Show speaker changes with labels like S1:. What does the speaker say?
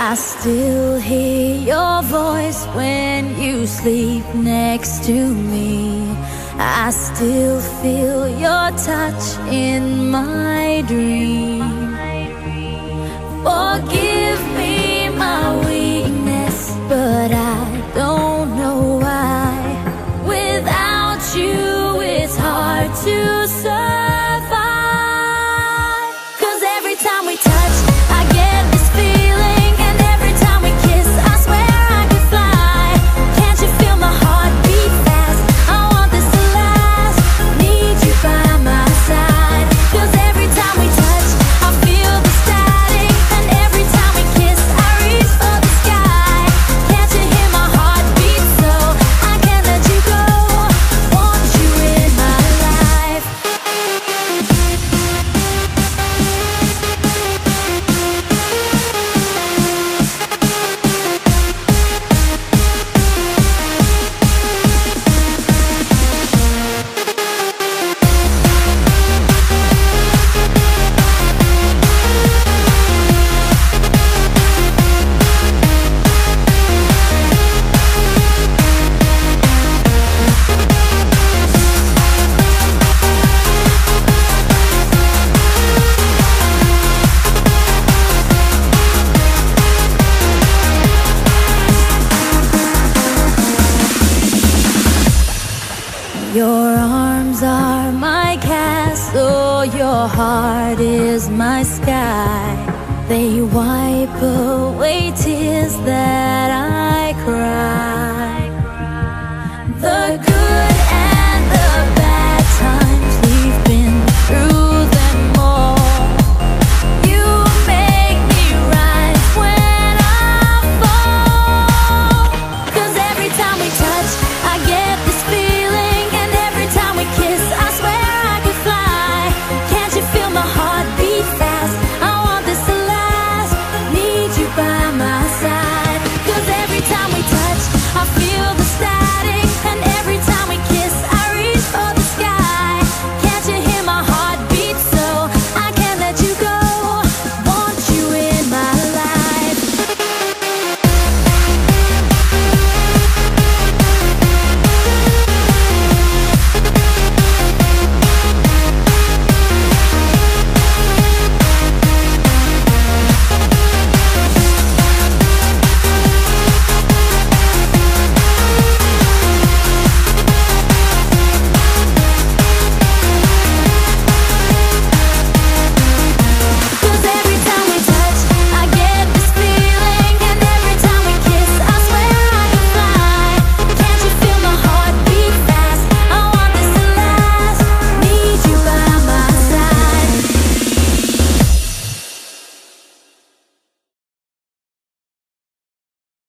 S1: I still hear your voice when you sleep next to me. I still feel your touch in my dream. Forgive me my weakness, but I don't know why. Without you, it's hard to survive. 'Cause every time we touch, I get this feeling, and every time we kiss, I swear I could fly. Can't you feel my heart beat fast? I want this to last. Need you by my side. 'Cause every time we touch, I feel the static, and every time we kiss, I reach for the sky. Can't you hear my heart beat? So I can't let you go. Want you in my life. Your arms are my castle, your heart is my sky. They wipe away tears that I cry.